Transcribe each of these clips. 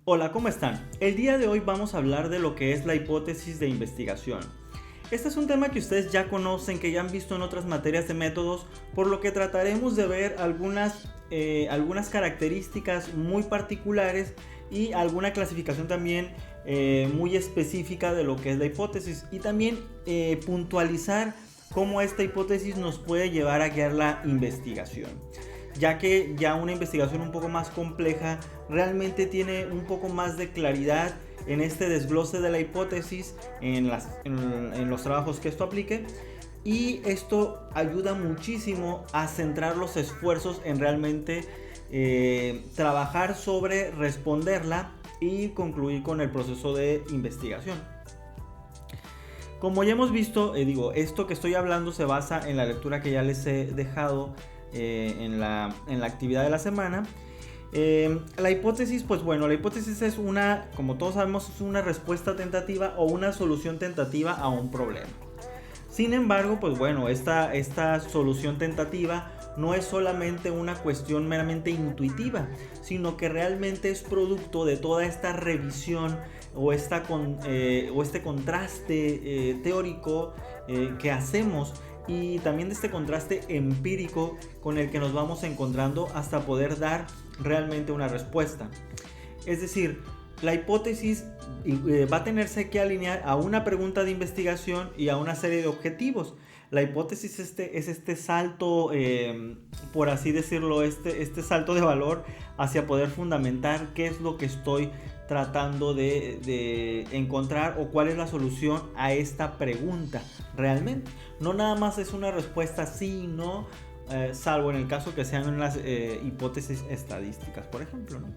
Hola, ¿cómo están? El día de hoy vamos a hablar de lo que es la hipótesis de investigación. Este es un tema que ustedes ya conocen, que ya han visto en otras materias de métodos, por lo que trataremos de ver algunas características muy particulares y alguna clasificación también muy específica de lo que es la hipótesis y también puntualizar cómo esta hipótesis nos puede llevar a guiar la investigación, ya que ya una investigación un poco más compleja realmente tiene un poco más de claridad en este desglose de la hipótesis en los trabajos que esto aplique, y esto ayuda muchísimo a centrar los esfuerzos en realmente trabajar sobre responderla y concluir con el proceso de investigación. Como ya hemos visto, esto que estoy hablando se basa en la lectura que ya les he dejado en la actividad de la semana. La hipótesis, pues bueno, la hipótesis es como todos sabemos, es una respuesta tentativa o una solución tentativa a un problema. Sin embargo, pues bueno, esta solución tentativa no es solamente una cuestión meramente intuitiva, sino que realmente es producto de toda esta revisión o este contraste teórico que hacemos, y también de este contraste empírico con el que nos vamos encontrando hasta poder dar realmente una respuesta. Es decir, la hipótesis va a tenerse que alinear a una pregunta de investigación y a una serie de objetivos. La hipótesis es este salto, por así decirlo, este salto de valor hacia poder fundamentar qué es lo que estoy tratando de encontrar o cuál es la solución a esta pregunta realmente. No nada más es una respuesta sí, no, salvo en el caso que sean las hipótesis estadísticas, por ejemplo, ¿no?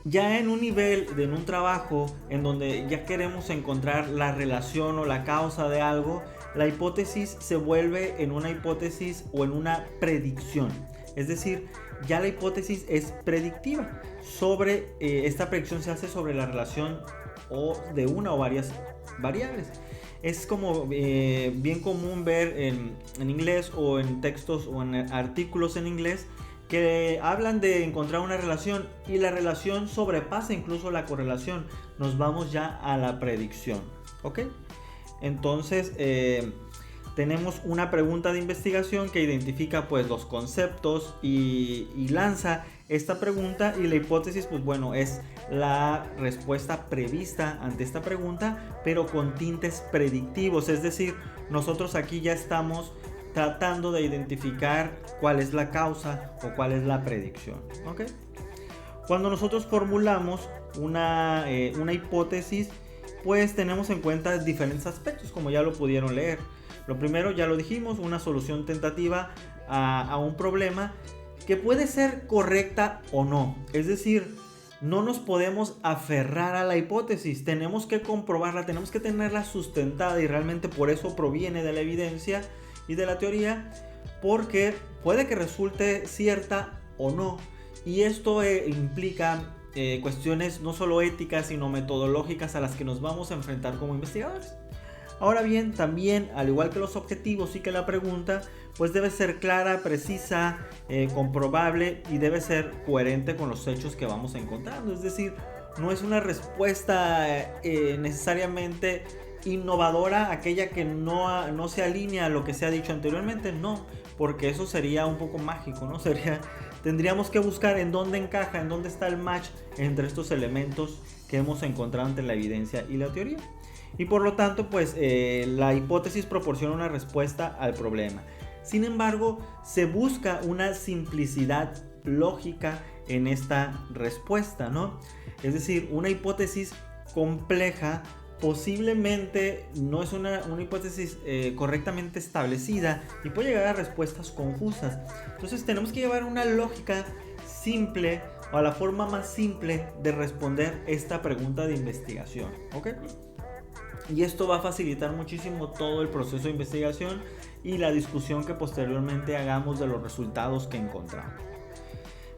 Ya en un trabajo en donde ya queremos encontrar la relación o la causa de algo, la hipótesis se vuelve en una hipótesis o en una predicción. Es decir, ya la hipótesis es predictiva. Esta predicción se hace sobre la relación o de una o varias variables. Es como bien común ver en inglés o en textos o en artículos en inglés que hablan de encontrar una relación y la relación sobrepasa incluso la correlación. Nos vamos ya a la predicción, ¿ok? Entonces tenemos una pregunta de investigación que identifica pues los conceptos y lanza esta pregunta, y la hipótesis pues bueno es la respuesta prevista ante esta pregunta, pero con tintes predictivos. Es decir, nosotros aquí ya estamos tratando de identificar cuál es la causa o cuál es la predicción, ¿ok? Cuando nosotros formulamos una hipótesis, pues tenemos en cuenta diferentes aspectos, como ya lo pudieron leer. Lo primero, ya lo dijimos, una solución tentativa a un problema que puede ser correcta o no. Es decir, no nos podemos aferrar a la hipótesis, tenemos que comprobarla, tenemos que tenerla sustentada, y realmente por eso proviene de la evidencia y de la teoría, porque puede que resulte cierta o no, y esto implica cuestiones no solo éticas sino metodológicas a las que nos vamos a enfrentar como investigadores. Ahora bien, también al igual que los objetivos y que la pregunta, pues debe ser clara, precisa, comprobable, y debe ser coherente con los hechos que vamos encontrando. Es decir, no es una respuesta necesariamente innovadora, aquella que no se alinea a lo que se ha dicho anteriormente, no, porque eso sería un poco mágico, ¿no? Tendríamos que buscar en dónde encaja, en dónde está el match entre estos elementos que hemos encontrado entre la evidencia y la teoría. Y por lo tanto, pues la hipótesis proporciona una respuesta al problema. Sin embargo, se busca una simplicidad lógica en esta respuesta, ¿no? Es decir, una hipótesis compleja posiblemente no es una hipótesis correctamente establecida y puede llegar a respuestas confusas. Entonces tenemos que llevar una lógica simple, o a la forma más simple de responder esta pregunta de investigación, ¿ok? Y esto va a facilitar muchísimo todo el proceso de investigación y la discusión que posteriormente hagamos de los resultados que encontramos.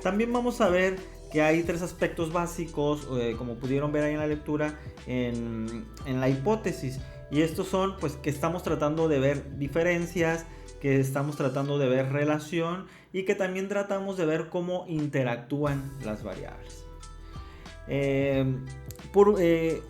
También vamos a ver que hay tres aspectos básicos, como pudieron ver ahí en la lectura, en la hipótesis. Y estos son, pues, que estamos tratando de ver diferencias, que estamos tratando de ver relación, y que también tratamos de ver cómo interactúan las variables.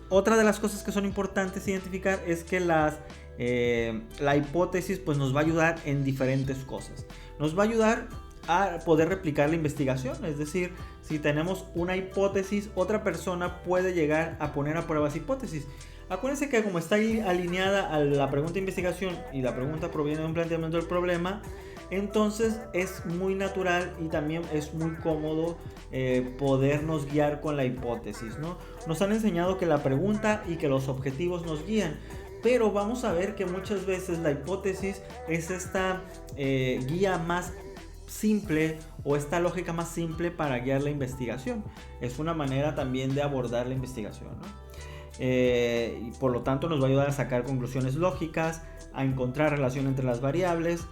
Otra de las cosas que son importantes identificar es que la hipótesis pues nos va a ayudar en diferentes cosas. Nos va a ayudar a poder replicar la investigación, es decir, si tenemos una hipótesis, otra persona puede llegar a poner a prueba esa hipótesis. Acuérdense que como está alineada a la pregunta de investigación y la pregunta proviene de un planteamiento del problema, entonces es muy natural y también es muy cómodo podernos guiar con la hipótesis, ¿no? Nos han enseñado que la pregunta y que los objetivos nos guían, pero vamos a ver que muchas veces la hipótesis es esta guía más simple o esta lógica más simple para guiar la investigación. Es una manera también de abordar la investigación, ¿no? Y por lo tanto nos va a ayudar a sacar conclusiones lógicas, a encontrar relación entre las variables,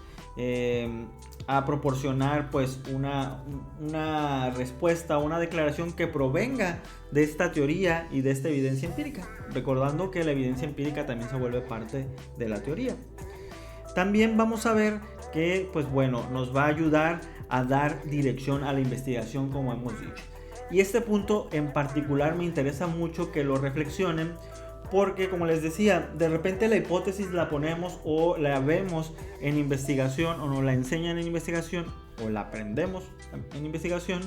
a proporcionar pues una respuesta, una declaración que provenga de esta teoría y de esta evidencia empírica, recordando que la evidencia empírica también se vuelve parte de la teoría. También vamos a ver que pues bueno, nos va a ayudar a dar dirección a la investigación, como hemos dicho. Y este punto en particular me interesa mucho que lo reflexionen, porque como les decía, de repente la hipótesis la ponemos o la vemos en investigación, o nos la enseñan en investigación, o la aprendemos en investigación,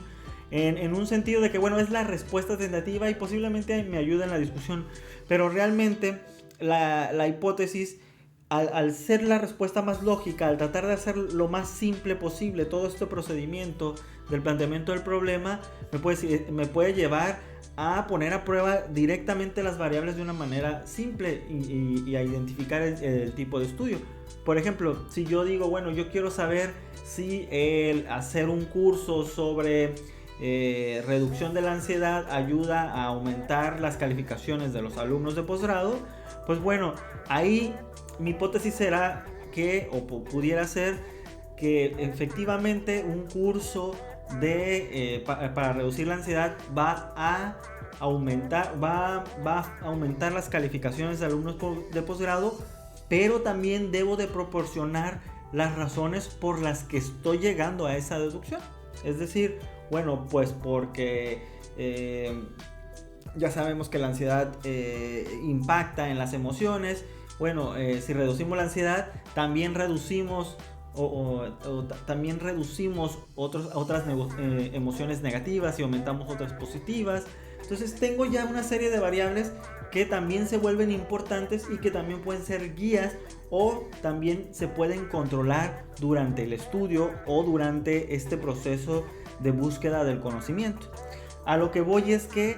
en un sentido de que bueno, es la respuesta tentativa y posiblemente me ayuda en la discusión, pero realmente la hipótesis, al ser la respuesta más lógica, al tratar de hacer lo más simple posible todo este procedimiento del planteamiento del problema, me puede llevar a poner a prueba directamente las variables de una manera simple y a identificar el tipo de estudio. Por ejemplo, si yo digo, bueno, yo quiero saber si el hacer un curso sobre reducción de la ansiedad ayuda a aumentar las calificaciones de los alumnos de posgrado, pues bueno, ahí mi hipótesis será que, o pudiera ser, que efectivamente un curso para reducir la ansiedad va a aumentar las calificaciones de alumnos de posgrado, pero también debo de proporcionar las razones por las que estoy llegando a esa deducción. Es decir, bueno, pues porque ya sabemos que la ansiedad impacta en las emociones. Bueno, si reducimos la ansiedad, también reducimos también reducimos otras emociones negativas y aumentamos otras positivas. Entonces tengo ya una serie de variables que también se vuelven importantes y que también pueden ser guías, o también se pueden controlar durante el estudio o durante este proceso de búsqueda del conocimiento. A lo que voy es que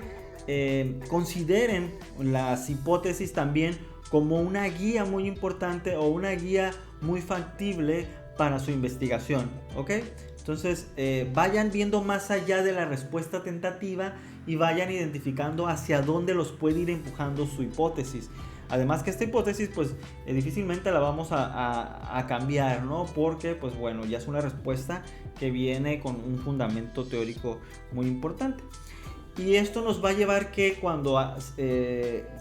consideren las hipótesis también como una guía muy importante o una guía muy factible para su investigación, ¿ok? Entonces vayan viendo más allá de la respuesta tentativa y vayan identificando hacia dónde los puede ir empujando su hipótesis. Además que esta hipótesis pues difícilmente la vamos a cambiar, ¿no? Porque pues bueno, ya es una respuesta que viene con un fundamento teórico muy importante. Y esto nos va a llevar que cuando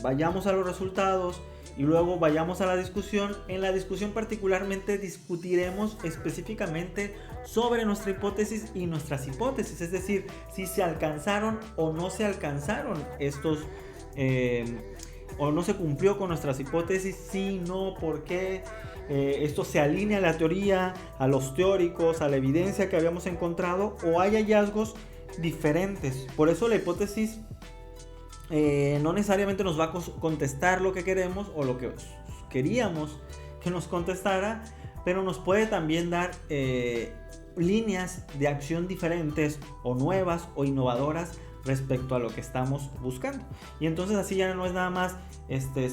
vayamos a los resultados y luego vayamos a la discusión, en la discusión particularmente discutiremos específicamente sobre nuestra hipótesis y nuestras hipótesis, es decir, si se alcanzaron o no se alcanzaron estos, o no se cumplió con nuestras hipótesis, sí, no, por qué, esto se alinea a la teoría, a los teóricos, a la evidencia que habíamos encontrado, o hay hallazgos diferentes. Por eso la hipótesis no necesariamente nos va a contestar lo que queremos o lo que queríamos que nos contestara, pero nos puede también dar líneas de acción diferentes o nuevas o innovadoras respecto a lo que estamos buscando. Y entonces así ya no es nada más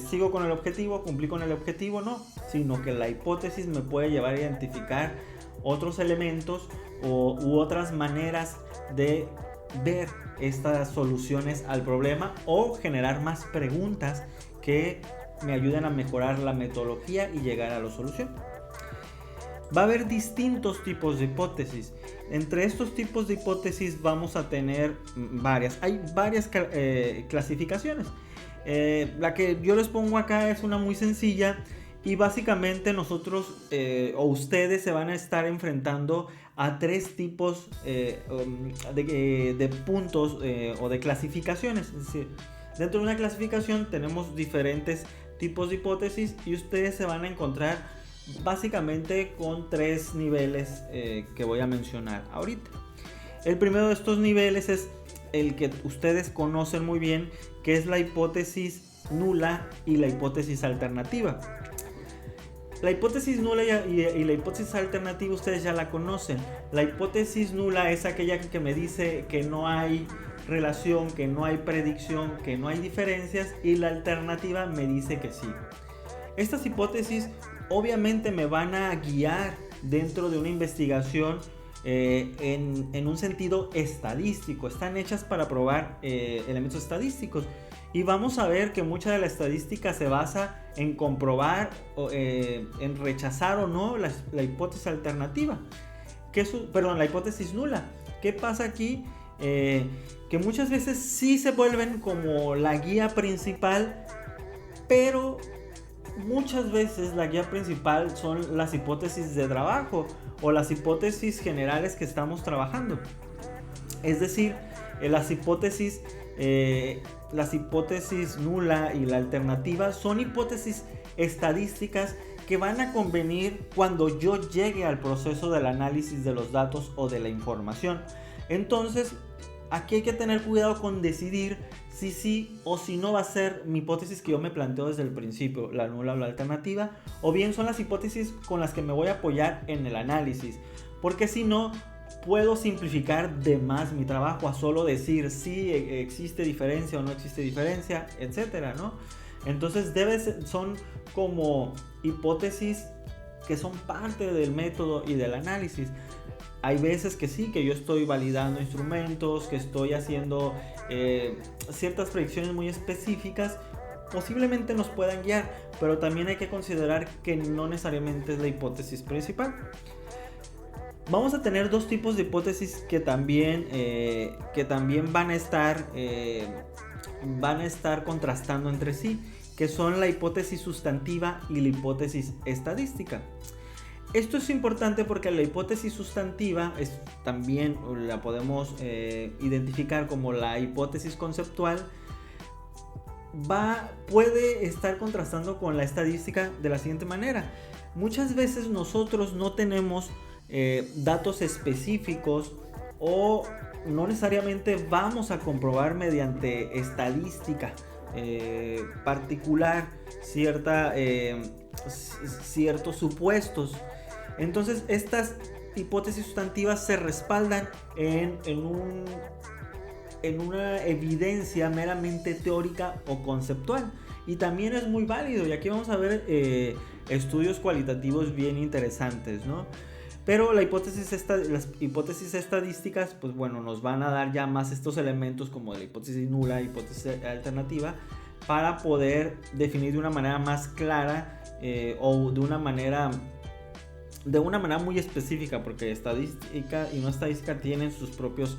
sigo con el objetivo, cumplí con el objetivo, no, sino que la hipótesis me puede llevar a identificar otros elementos u otras maneras de ver estas soluciones al problema, o generar más preguntas que me ayuden a mejorar la metodología y llegar a la solución. Va a haber distintos tipos de hipótesis. Entre estos tipos de hipótesis vamos a tener varias. Hay varias clasificaciones. La que yo les pongo acá es una muy sencilla, Y básicamente nosotros o ustedes se van a estar enfrentando a tres tipos de puntos o de clasificaciones. Es decir, dentro de una clasificación tenemos diferentes tipos de hipótesis y ustedes se van a encontrar básicamente con tres niveles que voy a mencionar ahorita. El primero de estos niveles es el que ustedes conocen muy bien, que es la hipótesis nula y la hipótesis alternativa. La hipótesis nula y la hipótesis alternativa ustedes ya la conocen. La hipótesis nula es aquella que me dice que no hay relación, que no hay predicción, que no hay diferencias, y la alternativa me dice que sí. Estas hipótesis obviamente me van a guiar dentro de una investigación en un sentido estadístico. Están hechas para probar elementos estadísticos. Y vamos a ver que mucha de la estadística se basa en comprobar, en rechazar o no la hipótesis alternativa. La hipótesis nula. ¿Qué pasa aquí? Que muchas veces sí se vuelven como la guía principal, pero muchas veces la guía principal son las hipótesis de trabajo o las hipótesis generales que estamos trabajando. Es decir, las hipótesis nula y la alternativa son hipótesis estadísticas que van a convenir cuando yo llegue al proceso del análisis de los datos o de la información. Entonces, aquí hay que tener cuidado con decidir si sí o si no va a ser mi hipótesis que yo me planteo desde el principio, la nula o la alternativa, o bien son las hipótesis con las que me voy a apoyar en el análisis, porque si no, puedo simplificar de más mi trabajo a solo decir si existe diferencia o no existe diferencia, etcétera, ¿no? Entonces son como hipótesis que son parte del método y del análisis. Hay veces que sí, que yo estoy validando instrumentos, que estoy haciendo ciertas predicciones muy específicas, posiblemente nos puedan guiar, pero también hay que considerar que no necesariamente es la hipótesis principal. Vamos a tener dos tipos de hipótesis que también van a estar contrastando entre sí, que son la hipótesis sustantiva y la hipótesis estadística. Esto es importante porque la hipótesis sustantiva también la podemos identificar como la hipótesis conceptual. Puede estar contrastando con la estadística de la siguiente manera. Muchas veces nosotros no tenemos datos específicos o no necesariamente vamos a comprobar mediante estadística particular ciertos supuestos. Entonces estas hipótesis sustantivas se respaldan en una evidencia meramente teórica o conceptual, y también es muy válido, y aquí vamos a ver estudios cualitativos bien interesantes, ¿no? Pero las hipótesis estadísticas, pues bueno, nos van a dar ya más estos elementos como la hipótesis nula, hipótesis alternativa, para poder definir de una manera más clara o de una manera muy específica, porque estadística y no estadística tienen sus propios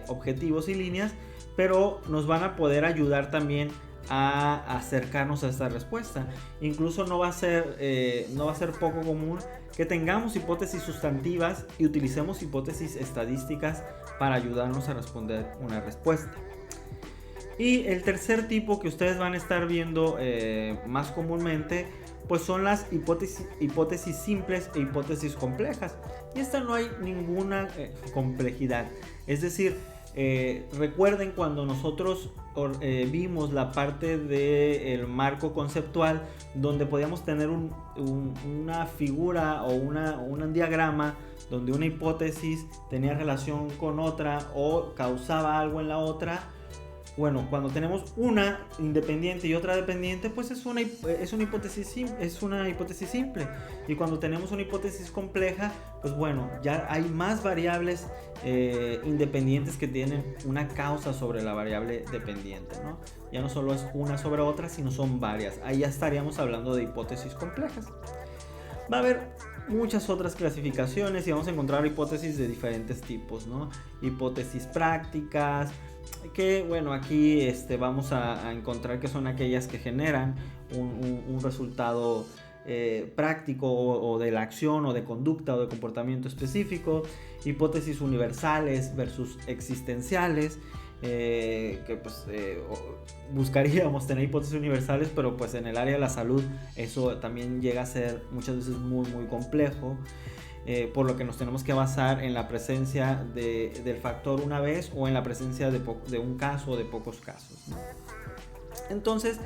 objetivos y líneas, pero nos van a poder ayudar también a acercarnos a esta respuesta. Incluso no va a ser poco común que tengamos hipótesis sustantivas y utilicemos hipótesis estadísticas para ayudarnos a responder una respuesta. Y el tercer tipo que ustedes van a estar viendo más comúnmente, pues son las hipótesis simples e hipótesis complejas. Y esta no hay ninguna complejidad. Es decir, recuerden cuando nosotros vimos la parte del marco conceptual, donde podíamos tener una figura o un diagrama donde una hipótesis tenía relación con otra o causaba algo en la otra. Bueno, cuando tenemos una independiente y otra dependiente, pues es una hipótesis simple. Y cuando tenemos una hipótesis compleja, pues bueno, ya hay más variables independientes que tienen una causa sobre la variable dependiente, ¿no? Ya no solo es una sobre otra, sino son varias. Ahí ya estaríamos hablando de hipótesis complejas. Va a haber muchas otras clasificaciones y vamos a encontrar hipótesis de diferentes tipos, ¿no? Hipótesis prácticas, que bueno, aquí vamos a encontrar que son aquellas que generan un resultado práctico o de la acción o de conducta o de comportamiento específico, hipótesis universales versus existenciales, que pues buscaríamos tener hipótesis universales, pero pues en el área de la salud eso también llega a ser muchas veces muy complejo, por lo que nos tenemos que basar en la presencia del factor una vez o en la presencia de un caso o de pocos casos, ¿no? Entonces,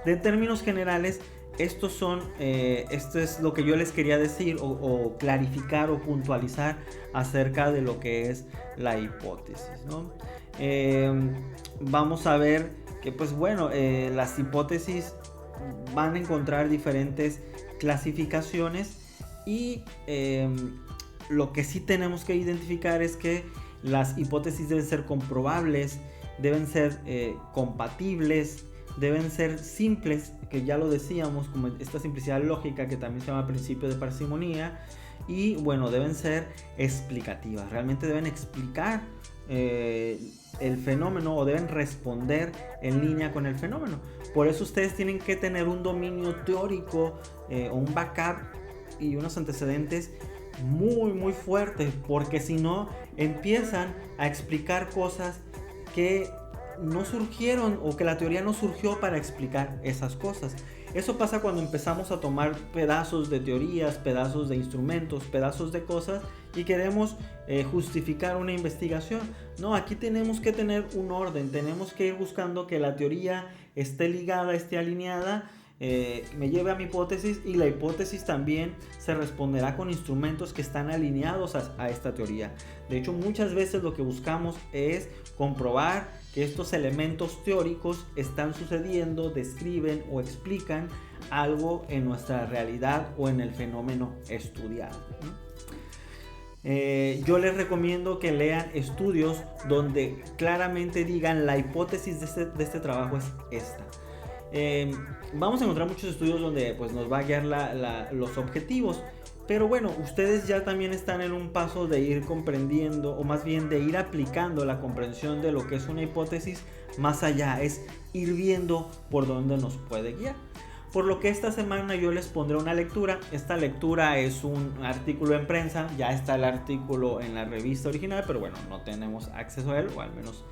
de términos generales, esto es lo que yo les quería decir o clarificar o puntualizar acerca de lo que es la hipótesis, ¿no? Vamos a ver que pues bueno, las hipótesis van a encontrar diferentes clasificaciones y lo que sí tenemos que identificar es que las hipótesis deben ser comprobables, deben ser compatibles, deben ser simples, que ya lo decíamos, como esta simplicidad lógica que también se llama principio de parsimonía, y bueno, deben ser explicativas, realmente deben explicar el fenómeno o deben responder en línea con el fenómeno. Por eso ustedes tienen que tener un dominio teórico o un backup y unos antecedentes muy fuertes, porque si no empiezan a explicar cosas que no surgieron o que la teoría no surgió para explicar esas cosas. Eso pasa cuando empezamos a tomar pedazos de teorías, pedazos de instrumentos, pedazos de cosas y queremos justificar una investigación. No, aquí tenemos que tener un orden, tenemos que ir buscando que la teoría esté ligada, esté alineada, me lleve a mi hipótesis, y la hipótesis también se responderá con instrumentos que están alineados a esta teoría. De hecho, muchas veces lo que buscamos es comprobar que estos elementos teóricos están sucediendo, describen o explican algo en nuestra realidad o en el fenómeno estudiado, ¿no? Yo les recomiendo que lean estudios donde claramente digan la hipótesis de este trabajo es esta. Vamos a encontrar muchos estudios donde pues, nos va a guiar los objetivos, pero bueno, ustedes ya también están en un paso de ir comprendiendo, o más bien de ir aplicando la comprensión de lo que es una hipótesis más allá, es ir viendo por dónde nos puede guiar. Por lo que esta semana yo les pondré una lectura. Esta lectura es un artículo en prensa, ya está el artículo en la revista original, pero bueno, no tenemos acceso a él, o al menos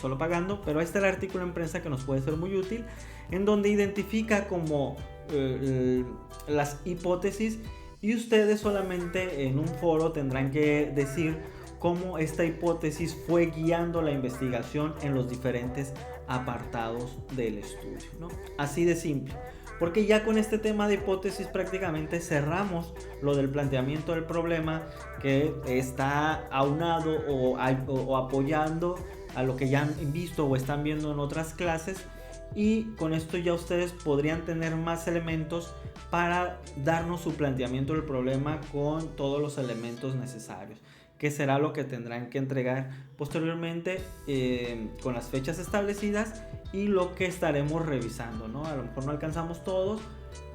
solo pagando, pero ahí está el artículo en prensa que nos puede ser muy útil, en donde identifica como las hipótesis, y ustedes solamente en un foro tendrán que decir cómo esta hipótesis fue guiando la investigación en los diferentes apartados del estudio, ¿no? Así de simple. Porque ya con este tema de hipótesis prácticamente cerramos lo del planteamiento del problema, que está aunado o apoyando a lo que ya han visto o están viendo en otras clases, y con esto ya ustedes podrían tener más elementos para darnos su planteamiento del problema con todos los elementos necesarios, que será lo que tendrán que entregar posteriormente con las fechas establecidas y lo que estaremos revisando, ¿no? A lo mejor no alcanzamos todos,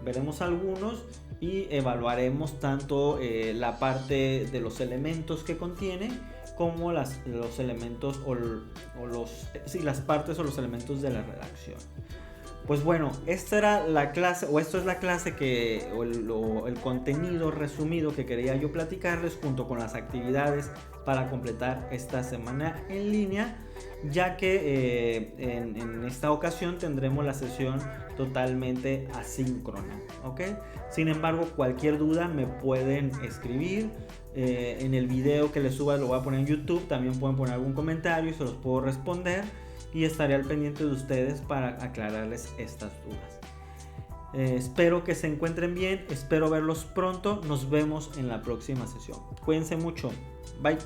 veremos algunos y evaluaremos tanto la parte de los elementos que contiene como los elementos las partes o los elementos de la redacción. Pues bueno, esta era la clase, o esto es la clase el contenido resumido que quería yo platicarles, junto con las actividades para completar esta semana en línea, ya que en esta ocasión tendremos la sesión totalmente asíncrona, ¿ok? Sin embargo, cualquier duda me pueden escribir. En el video que les suba lo voy a poner en YouTube, también pueden poner algún comentario y se los puedo responder, y estaré al pendiente de ustedes para aclararles estas dudas. Espero que se encuentren bien, espero verlos pronto, nos vemos en la próxima sesión. Cuídense mucho, bye.